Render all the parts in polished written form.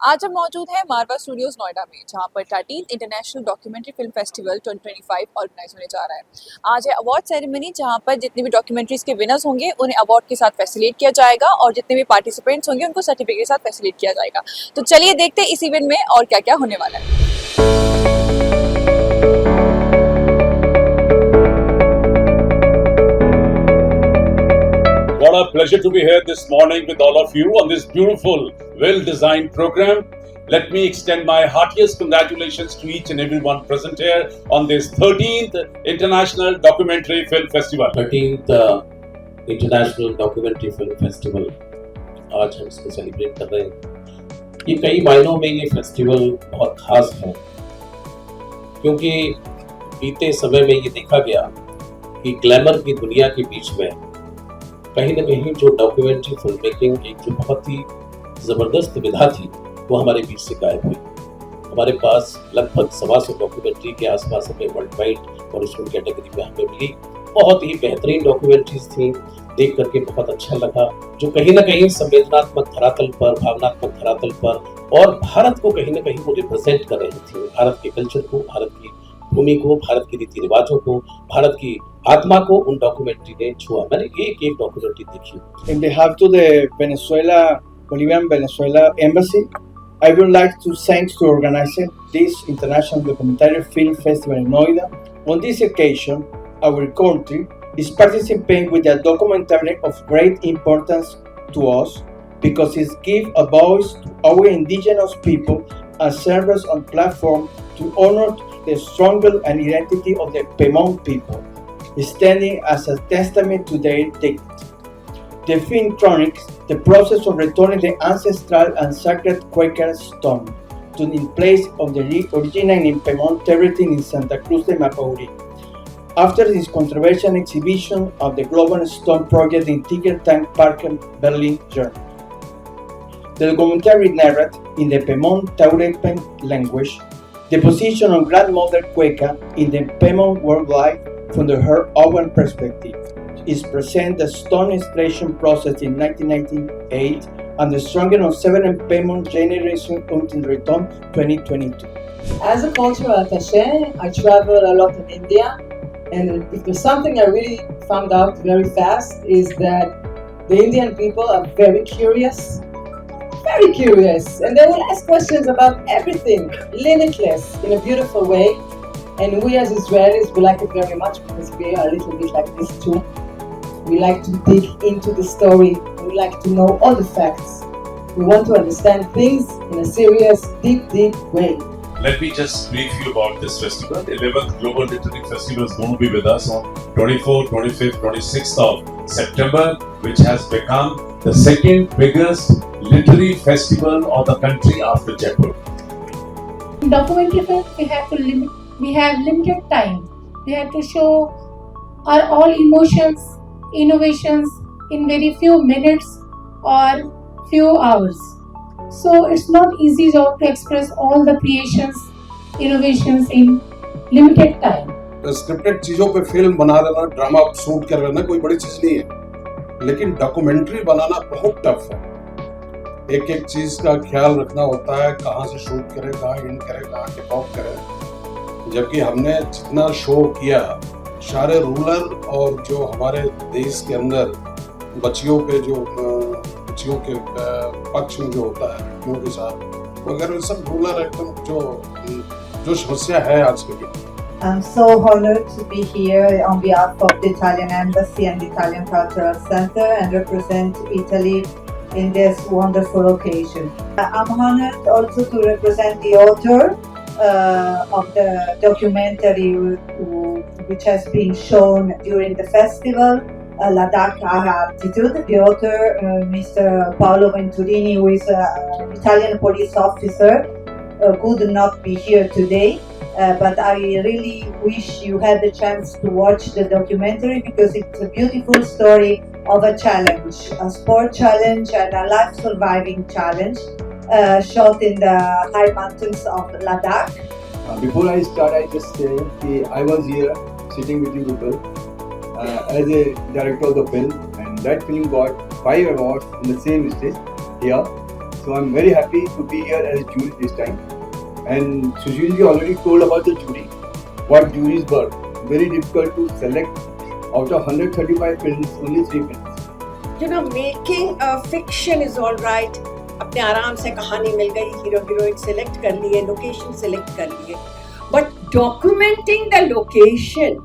आज हम मौजूद हैं मारवा स्टूडियोज नोएडा में, जहां पर 13th international documentary film festival 2025 organise होने जा रहा है। आज है अवार्ड सेरेमनी, जहां पर जितने भी डॉक्यूमेंट्रीज के विनर्स होंगे उन्हें अवार्ड के साथ फैसिलिटेट किया जाएगा और जितने भी पार्टिसिपेंट्स होंगे उनको सर्टिफिकेट के साथ फैसिलिटेट किया जाएगा। तो चलिए देखते हैं इस इवेंट में और क्या क्या होने वाला है। What a pleasure to be here this morning with all of you on this beautiful, well-designed program. Let me extend my heartiest congratulations to each and everyone present here on this 13th International Documentary Film Festival. 13th international documentary film festival आज हम इसको celebrate कर रहे हैं। ये कई मायनों में ये फेस्टिवल बहुत खास है, क्योंकि बीते समय में ये देखा गया कि ग्लैमर की दुनिया के बीच में कहीं ना कहीं जो डॉक्यूमेंट्री फिल्म मेकिंग एक जो बहुत ही ज़बरदस्त विधा थी वो हमारे बीच से गायब हुई। हमारे पास लगभग 125 डॉक्यूमेंट्री के आसपास हमें वर्ल्ड वाइड और उसमें कैटेगरी में हमें मिली। बहुत ही बेहतरीन डॉक्यूमेंट्रीज थी, देख करके बहुत अच्छा लगा, जो कहीं ना कहीं संवेदनात्मक धरातल पर, भावनात्मक धरातल पर और भारत को कहीं ना कहीं वो रिप्रेजेंट कर रही थी, भारत के कल्चर को, भारत की भूमि को, भारत के रीति रिवाजों को, भारत की आत्मा को उन डॉक्यूमेंट्री ने छुआ। मैंने एक डॉक्यूमेंट्री देखी। In behalf to the Bolivian Venezuela Embassy, I would like to thank to organizing this International Documentary Film Festival in Noida. On this occasion, our country is participating with a documentary of great importance to us because it gives a voice to our indigenous people and serves as a platform to honor the struggle and identity of the Pemon people, standing as a testament to their dignity. The film chronicles the process of returning the ancestral and sacred Quaker stone to the place of the original in Pemon territory in Santa Cruz de Mapauri. After this controversial exhibition of the Global Stone Project in Tiger Tank Park, Berlin, Germany. The documentary narrates in the Pemon Taurepen language the position of grandmother Cueca in the Pemon worldwide from her own perspective. It presents the stone installation process in 1998 and the strengthening of seven Pemon generations until return 2022. As a cultural attaché, I travel a lot in India, and if there's something I really found out very fast is that the Indian people are very curious, and they will ask questions about everything, limitless, in a beautiful way. And we as Israelis, we like it very much because we are a little bit like this too. We like to dig into the story. We like to know all the facts. We want to understand things in a serious, deep way. Let me just brief you about this festival. The 11th Global Literary Festival is going to be with us on 24th, 25th, 26th of September, which has become the second biggest literary festival of the country after Jaipur. In documentary film, we have limited time. We have to show our all emotions, innovations in very few minutes or few hours. So it's not easy job to express all the creations, innovations in limited time. Scripted चीजों पे film बना देना, drama shoot कर लेना कोई बड़ी चीज नहीं है, लेकिन डॉक्यूमेंट्री बनाना बहुत टफ है। एक एक चीज का ख्याल रखना होता है, कहाँ से शूट करें, कहाँ इन करें, कहाँ टिप ऑफ करें। जबकि हमने जितना शो किया, सारे रूरल और जो हमारे देश के अंदर बच्चियों के पक्ष में जो होता है, बच्चियों के साथ वगैरह सब रूरल एकदम जो समस्या है आज के दिन। I'm so honored to be here on behalf of the Italian Embassy and the Italian Cultural Center and represent Italy in this wonderful occasion. I'm honored also to represent the author of the documentary which has been shown during the festival, Ladakh Attitude. The author, Mr. Paolo Venturini, who is an Italian police officer, could not be here today. But I really wish you had the chance to watch the documentary because it's a beautiful story of a challenge, a sport challenge and a life surviving challenge shot in the high mountains of Ladakh. Before I start, I just say I was here sitting with you people as a director of the film, and that film got 5 awards in the same stage here. So I'm very happy to be here as a jury this time. And Sushil ji already told about the jury, what juries were. Very difficult to select out of 135 films, only 3 films. You know, making a fiction is all right. अपने आराम से कहानी मिल गई, hero heroine select कर लिए, location select कर लिए, but documenting the location,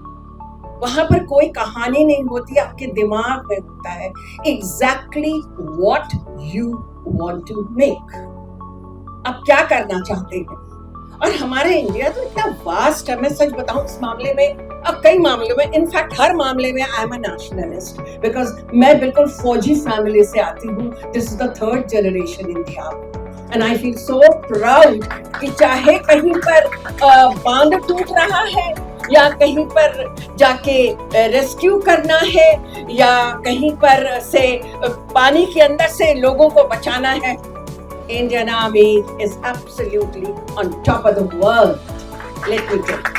वहां पर कोई कहानी नहीं होती, आपके दिमाग में होता है exactly what you want to make, आप क्या करना चाहते हैं। और हमारे इंडिया तो इतना वास्ट है, मैं सच बताऊं इस मामले में, अब कई मामलों में, इनफैक्ट हर मामले में I am a nationalist, because मैं बिल्कुल फौजी फैमिली से आती हूँ। This is the 3rd generation India, and I feel so proud कि चाहे कहीं पर बांध टूट रहा है, या कहीं पर जाके रेस्क्यू करना है, या कहीं पर से पानी के अंदर से लोगों को बचाना है, Indian Army is absolutely on top of the world. Let me tell you.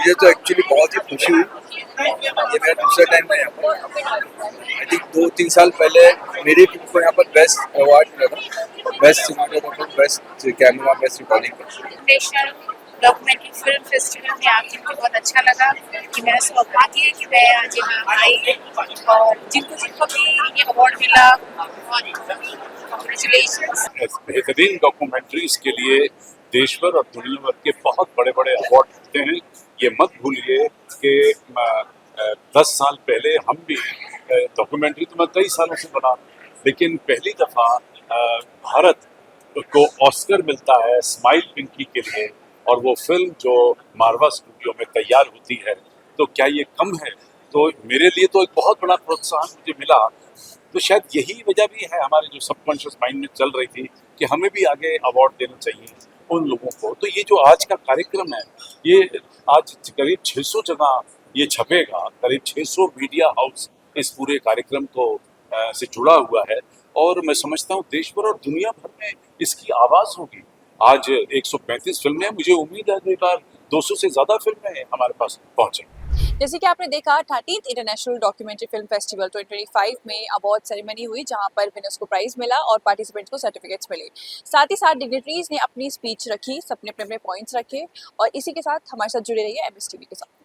मुझे तो एक्चुअली बहुत ही खुशी हुई, ये मेरा दूसरा टाइम है यहाँ पर। आई थिंक 2-3 साल पहले मेरी फिल्म को यहाँ पर बेस्ट अवार्ड मिला था, best cinematographer, best camera, best recording. National documentary film festival में आके मुझे बहुत अच्छा लगा कि मेरा सौभाग्य है कि मैं आज यहाँ आई, और जिनको जिनको भी ये अवार्ड मिला, कॉन्ग्रेचुलेशंस। बेहतरीन डॉक्यूमेंट्रीज के लिए देश भर और दुनिया भर के बहुत बड़े बड़े अवार्ड मिलते हैं। ये मत भूलिए कि 10 साल पहले हम भी डॉक्यूमेंट्री तो मैं कई सालों से बना, लेकिन पहली दफ़ा भारत को ऑस्कर मिलता है स्माइल पिंकी के लिए, और वो फिल्म जो मारवा स्टूडियो में तैयार होती है, तो क्या ये कम है? तो मेरे लिए तो एक बहुत बड़ा प्रोत्साहन मुझे मिला। तो शायद यही वजह भी है हमारे जो सबकॉन्शियस माइंड में चल रही थी कि हमें भी आगे अवार्ड देना चाहिए उन लोगों को। तो ये जो आज का कार्यक्रम है, ये आज करीब 600 जगह ये छपेगा, करीब 600 मीडिया हाउस इस पूरे कार्यक्रम को से जुड़ा हुआ है, और मैं समझता हूँ देश भर और दुनिया भर में इसकी आवाज़ होगी। आज 135 फिल्में हैं, मुझे उम्मीद है कि बार 200 से ज़्यादा फिल्में हमारे पास पहुँचें। जैसे कि आपने देखा 13th international documentary film festival 2025 में अवार्ड सेरेमनी हुई, जहां पर विनर्स को प्राइज मिला और पार्टिसिपेंट्स को सर्टिफिकेट्स मिले। साथ ही साथ डिग्नेटरीज ने अपनी स्पीच रखी, सबने अपने अपने पॉइंट्स रखे, और इसी के साथ हमारे साथ जुड़े रहिए MS TV के साथ।